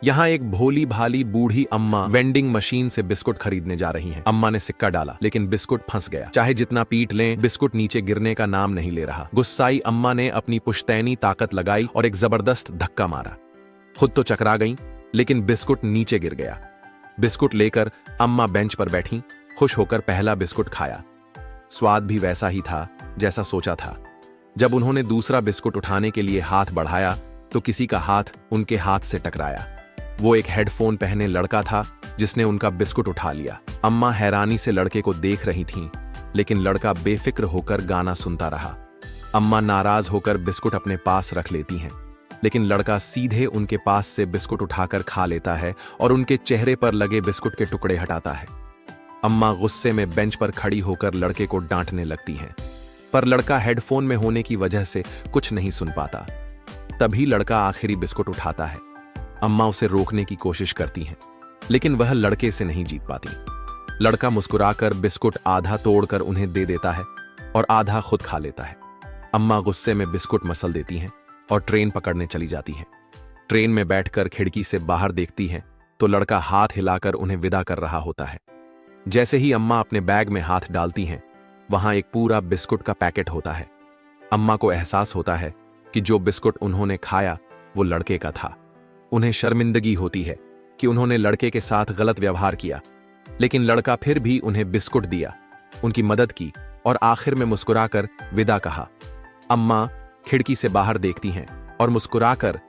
यहाँ एक भोली भाली बूढ़ी अम्मा वेंडिंग मशीन से बिस्कुट खरीदने जा रही हैं। अम्मा ने सिक्का डाला लेकिन बिस्कुट फंस गया। चाहे जितना पीट लें, बिस्कुट नीचे गिरने का नाम नहीं ले रहा। गुस्साई अम्मा ने अपनी पुश्तैनी ताकत लगाई और एक जबरदस्त धक्का मारा। खुद तो चकरा गई, लेकिन बिस्कुट नीचे गिर गया। बिस्कुट लेकर अम्मा बेंच पर बैठी, खुश होकर पहला बिस्कुट खाया। स्वाद भी वैसा ही था जैसा सोचा था। जब उन्होंने दूसरा बिस्कुट उठाने के लिए हाथ बढ़ाया तो किसी का हाथ उनके हाथ से टकराया। वो एक हेडफोन पहने लड़का था जिसने उनका बिस्कुट उठा लिया। अम्मा हैरानी से लड़के को देख रही थीं, लेकिन लड़का बेफिक्र होकर गाना सुनता रहा। अम्मा नाराज होकर बिस्कुट अपने पास रख लेती हैं, लेकिन लड़का सीधे उनके पास से बिस्कुट उठाकर खा लेता है और उनके चेहरे पर लगे बिस्कुट के टुकड़े हटाता है। अम्मा गुस्से में बेंच पर खड़ी होकर लड़के को डांटने लगती हैं, पर लड़का हेडफोन में होने की वजह से कुछ नहीं सुन पाता। तभी लड़का आखिरी बिस्कुट उठाता है। अम्मा उसे रोकने की कोशिश करती हैं, लेकिन वह लड़के से नहीं जीत पाती। लड़का मुस्कुराकर बिस्कुट आधा तोड़कर उन्हें दे देता है और आधा खुद खा लेता है। अम्मा गुस्से में बिस्कुट मसल देती हैं और ट्रेन पकड़ने चली जाती हैं। ट्रेन में बैठकर खिड़की से बाहर देखती हैं तो लड़का हाथ हिलाकर उन्हें विदा कर रहा होता है। जैसे ही अम्मा अपने बैग में हाथ डालती हैं, वहां एक पूरा बिस्कुट का पैकेट होता है। अम्मा को एहसास होता है कि जो बिस्कुट उन्होंने खाया वो लड़के का था। उन्हें शर्मिंदगी होती है कि उन्होंने लड़के के साथ गलत व्यवहार किया, लेकिन लड़का फिर भी उन्हें बिस्कुट दिया, उनकी मदद की और आखिर में मुस्कुराकर विदा कहा। अम्मा खिड़की से बाहर देखती हैं और मुस्कुराकर